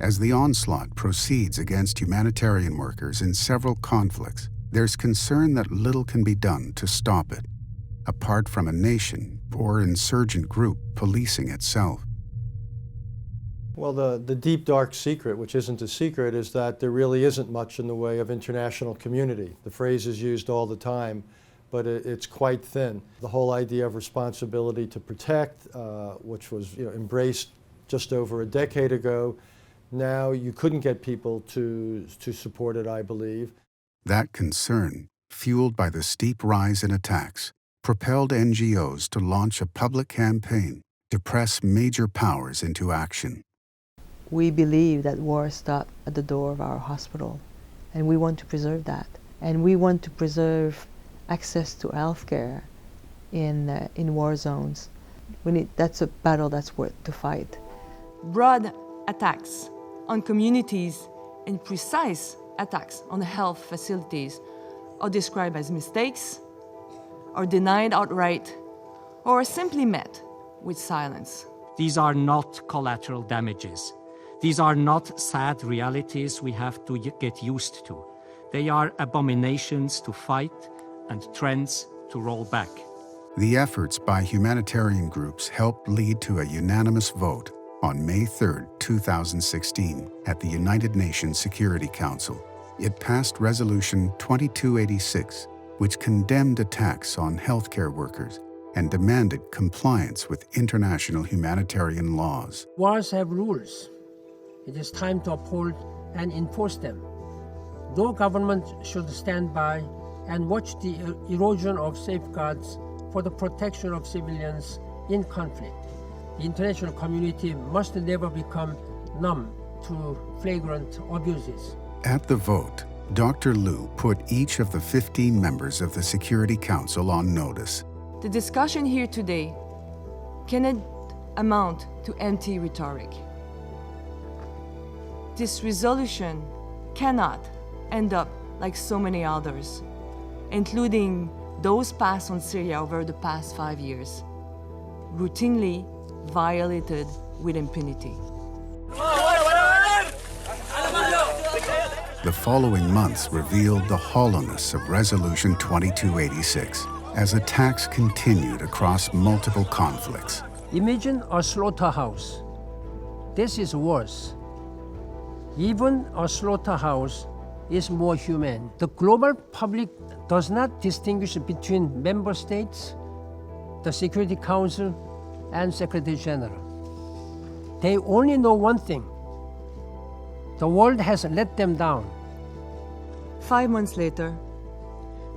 As the onslaught proceeds against humanitarian workers in several conflicts, there's concern that little can be done to stop it, apart from a nation or insurgent group policing itself. Well, the deep, dark secret, which isn't a secret, is that there really isn't much in the way of international community. The phrase is used all the time, but it's quite thin. The whole idea of responsibility to protect, which was embraced just over a decade ago, now you couldn't get people to support it, I believe. That concern, fueled by the steep rise in attacks, propelled NGOs to launch a public campaign to press major powers into action. We believe that war stopped at the door of our hospital, and we want to preserve that. And we want to preserve access to health care in war zones. That's a battle that's worth to fight. Broad attacks on communities and precise attacks on health facilities are described as mistakes, are denied outright, or are simply met with silence. These are not collateral damages. These are not sad realities we have to get used to. They are abominations to fight and trends to roll back. The efforts by humanitarian groups helped lead to a unanimous vote on May 3, 2016, at the United Nations Security Council. It passed Resolution 2286, which condemned attacks on healthcare workers and demanded compliance with international humanitarian laws. Wars have rules. It is time to uphold and enforce them. No government should stand by and watch the erosion of safeguards for the protection of civilians in conflict. The international community must never become numb to flagrant abuses. At the vote, Dr. Liu put each of the 15 members of the Security Council on notice. The discussion here today cannot amount to empty rhetoric. This resolution cannot end up like so many others, including those passed on Syria over the past 5 years, routinely violated with impunity. The following months revealed the hollowness of Resolution 2286 as attacks continued across multiple conflicts. Imagine a slaughterhouse. This is worse. Even a slaughterhouse is more humane. The global public does not distinguish between member states, the Security Council, and Secretary General. They only know one thing. The world has let them down. 5 months later,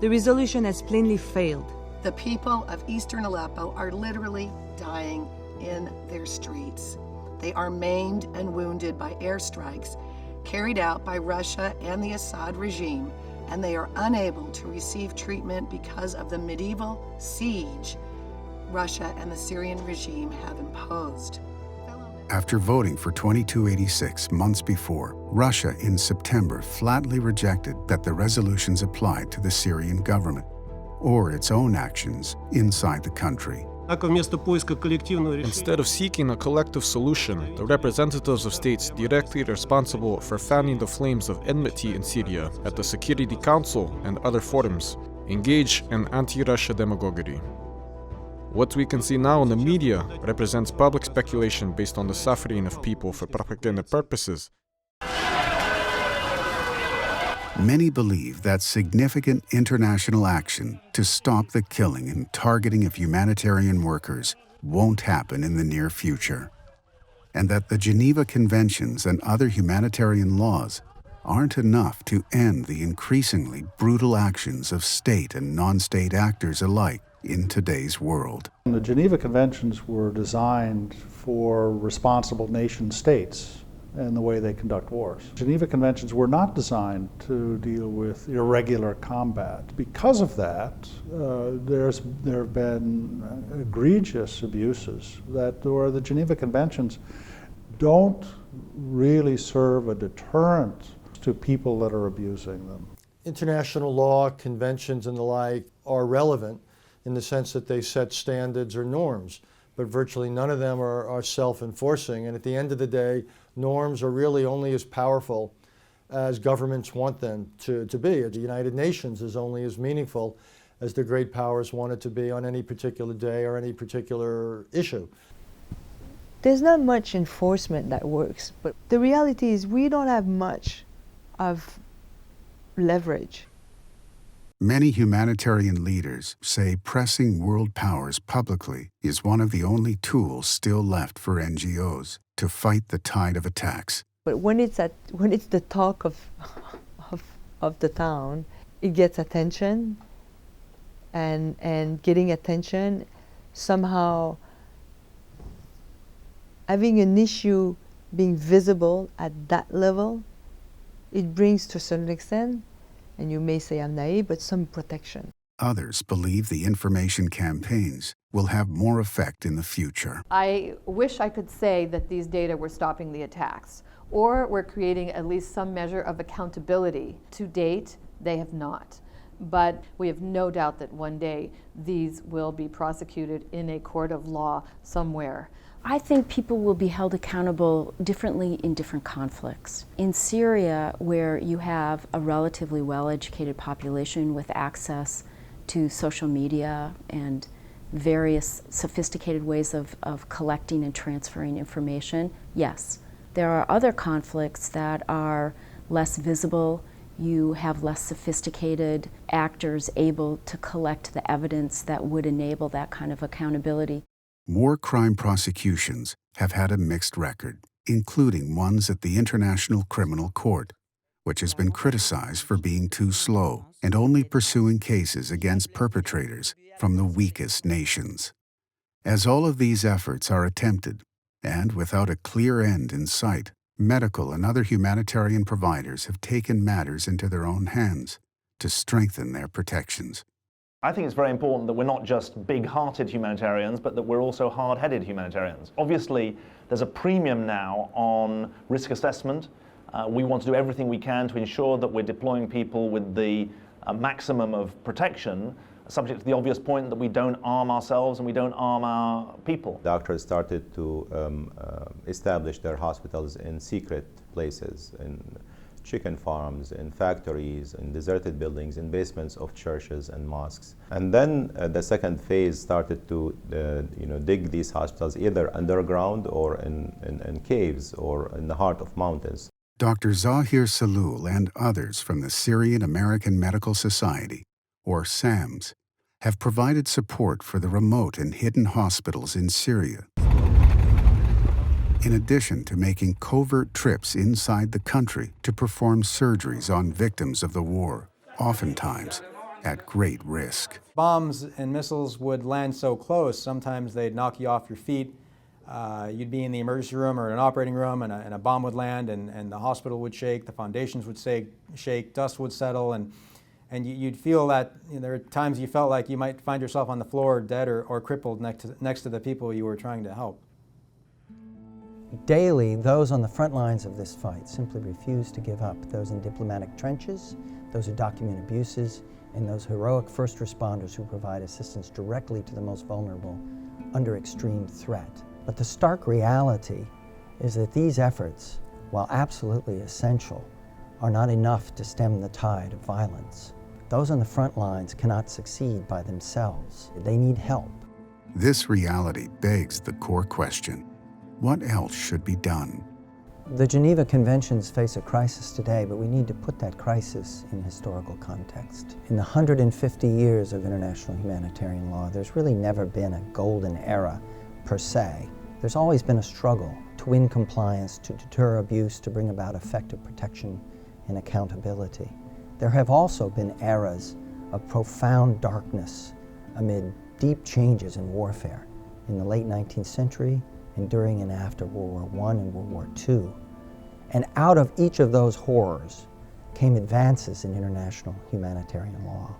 the resolution has plainly failed. The people of eastern Aleppo are literally dying in their streets. They are maimed and wounded by airstrikes carried out by Russia and the Assad regime, and they are unable to receive treatment because of the medieval siege Russia and the Syrian regime have imposed. After voting for 2286 months before, Russia in September flatly rejected that the resolutions applied to the Syrian government or its own actions inside the country. Instead of seeking a collective solution, the representatives of states directly responsible for fanning the flames of enmity in Syria at the Security Council and other forums engage in anti-Russia demagoguery. What we can see now in the media represents public speculation based on the suffering of people for propaganda purposes. Many believe that significant international action to stop the killing and targeting of humanitarian workers won't happen in the near future, and that the Geneva Conventions and other humanitarian laws aren't enough to end the increasingly brutal actions of state and non-state actors alike in today's world. The Geneva Conventions were designed for responsible nation states and the way they conduct wars. Geneva Conventions were not designed to deal with irregular combat. Because of that, there have been egregious abuses where the Geneva Conventions don't really serve a deterrent to people that are abusing them. International law, conventions, and the like are relevant in the sense that they set standards or norms, but virtually none of them are self-enforcing. And at the end of the day, Norms are really only as powerful as governments want them to be. The United Nations is only as meaningful as the great powers want it to be on any particular day or any particular issue. There's not much enforcement that works, but the reality is we don't have much of leverage. Many humanitarian leaders say pressing world powers publicly is one of the only tools still left for NGOs to fight the tide of attacks. But when it's the talk of the town, it gets attention, and getting attention, somehow having an issue being visible at that level, it brings to a certain extent, and you may say I'm naive, but some protection. Others believe the information campaigns will have more effect in the future. I wish I could say that these data were stopping the attacks, or we're creating at least some measure of accountability. To date, they have not. But we have no doubt that one day these will be prosecuted in a court of law somewhere. I think people will be held accountable differently in different conflicts. In Syria, where you have a relatively well-educated population with access to social media and various sophisticated ways of collecting and transferring information, yes. There are other conflicts that are less visible. You have less sophisticated actors able to collect the evidence that would enable that kind of accountability. War crime prosecutions have had a mixed record, including ones at the International Criminal Court, which has been criticized for being too slow and only pursuing cases against perpetrators from the weakest nations. As all of these efforts are attempted, and without a clear end in sight, medical and other humanitarian providers have taken matters into their own hands to strengthen their protections. I think it's very important that we're not just big-hearted humanitarians, but that we're also hard-headed humanitarians. Obviously, there's a premium now on risk assessment. We want to do everything we can to ensure that we're deploying people with the maximum of protection, subject to the obvious point that we don't arm ourselves and we don't arm our people. Doctors started to establish their hospitals in secret places, in chicken farms, in factories, in deserted buildings, in basements of churches and mosques. And then the second phase started to dig these hospitals either underground or in caves or in the heart of mountains. Dr. Zahir Salul and others from the Syrian American Medical Society, or SAMS, have provided support for the remote and hidden hospitals in Syria, in addition to making covert trips inside the country to perform surgeries on victims of the war, oftentimes at great risk. Bombs and missiles would land so close, sometimes they'd knock you off your feet. You'd be in the emergency room or an operating room, and a bomb would land, and the hospital would shake, the foundations would shake, dust would settle, and you'd feel that there are times you felt like you might find yourself on the floor dead or crippled next to the people you were trying to help. Daily, those on the front lines of this fight simply refuse to give up. Those in diplomatic trenches, those who document abuses, and those heroic first responders who provide assistance directly to the most vulnerable under extreme threat. But the stark reality is that these efforts, while absolutely essential, are not enough to stem the tide of violence. Those on the front lines cannot succeed by themselves. They need help. This reality begs the core question: what else should be done? The Geneva Conventions face a crisis today, but we need to put that crisis in historical context. In the 150 years of international humanitarian law, there's really never been a golden era per se. There's always been a struggle to win compliance, to deter abuse, to bring about effective protection and accountability. There have also been eras of profound darkness amid deep changes in warfare in the late 19th century and during and after World War I and World War II. And out of each of those horrors came advances in international humanitarian law.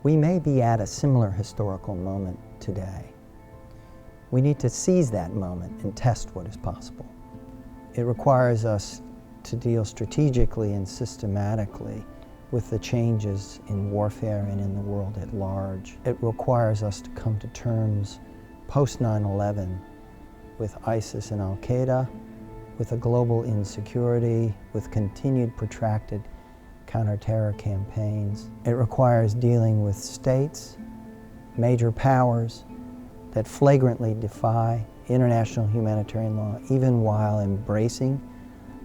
We may be at a similar historical moment today. We need to seize that moment and test what is possible. It requires us to deal strategically and systematically with the changes in warfare and in the world at large. It requires us to come to terms post 9/11 with ISIS and Al-Qaeda with a global insecurity, with continued protracted counterterror campaigns. It requires dealing with states, major powers that flagrantly defy international humanitarian law, even while embracing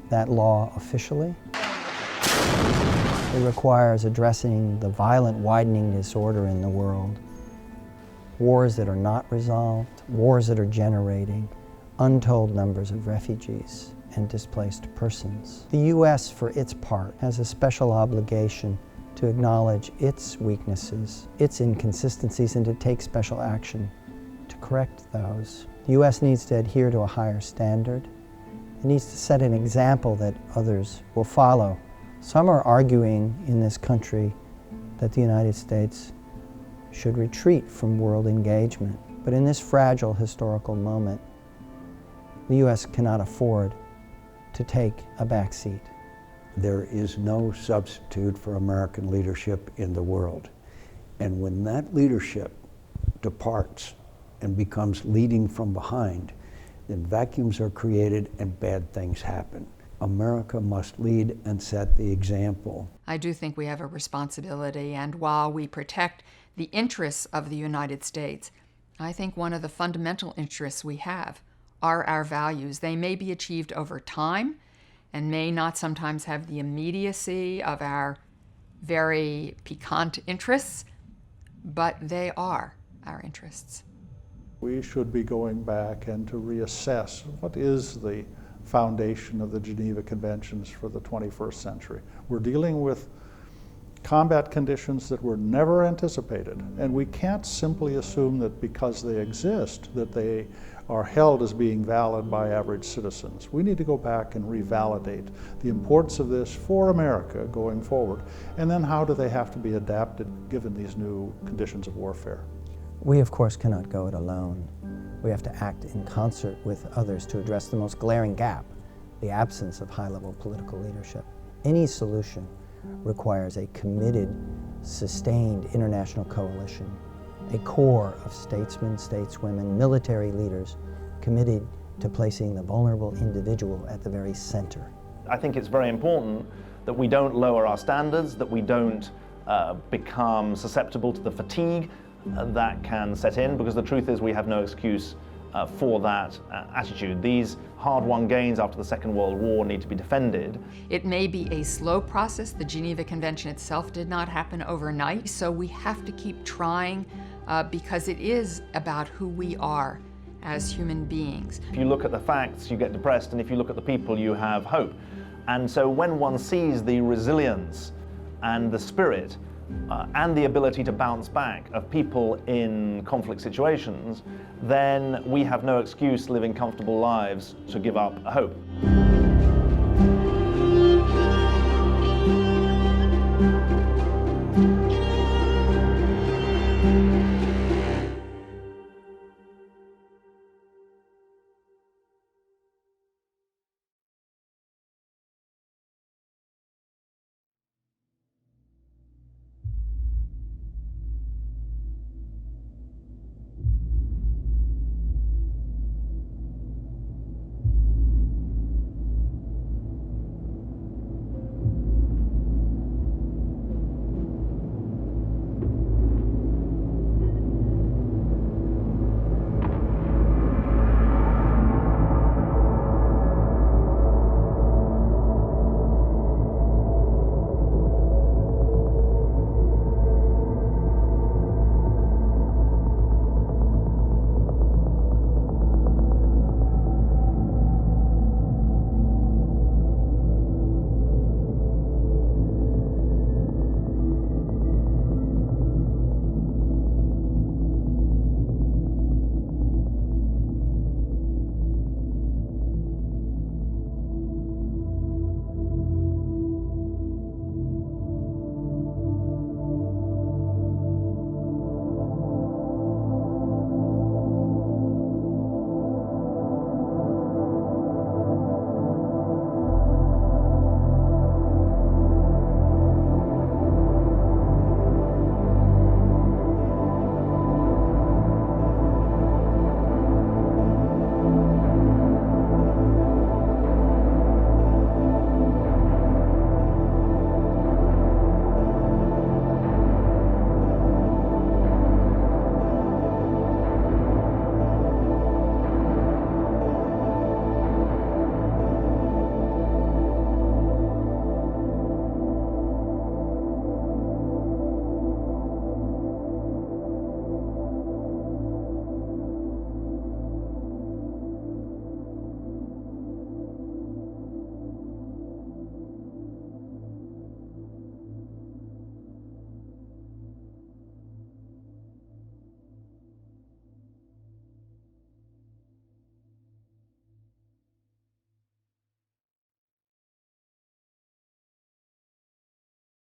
that law officially. It requires addressing the violent widening disorder in the world, wars that are not resolved, wars that are generating untold numbers of refugees and displaced persons. The U.S., for its part, has a special obligation to acknowledge its weaknesses, its inconsistencies, and to take special action to correct those. The U.S. needs to adhere to a higher standard. It needs to set an example that others will follow. Some are arguing in this country that the United States should retreat from world engagement. But in this fragile historical moment, the U.S. cannot afford to take a back seat. There is no substitute for American leadership in the world. And when that leadership departs and becomes leading from behind, then vacuums are created and bad things happen. America must lead and set the example. I do think we have a responsibility, and while we protect the interests of the United States, I think one of the fundamental interests we have are our values. They may be achieved over time and may not sometimes have the immediacy of our very piquant interests, but they are our interests. We should be going back and to reassess what is the foundation of the Geneva Conventions for the 21st century. We're dealing with combat conditions that were never anticipated, and we can't simply assume that because they exist that they are held as being valid by average citizens. We need to go back and revalidate the importance of this for America going forward, and then how do they have to be adapted given these new conditions of warfare. We, of course, cannot go it alone. We have to act in concert with others to address the most glaring gap, the absence of high-level political leadership. Any solution requires a committed, sustained international coalition, a core of statesmen, stateswomen, military leaders committed to placing the vulnerable individual at the very center. I think it's very important that we don't lower our standards, that we don't become susceptible to the fatigue that can set in, because the truth is we have no excuse for that attitude. These hard-won gains after the Second World War need to be defended. It may be a slow process. The Geneva Convention itself did not happen overnight, so we have to keep trying because it is about who we are as human beings. If you look at the facts, you get depressed, and if you look at the people, you have hope. And so when one sees the resilience and the spirit and the ability to bounce back of people in conflict situations, then we have no excuse living comfortable lives to give up hope.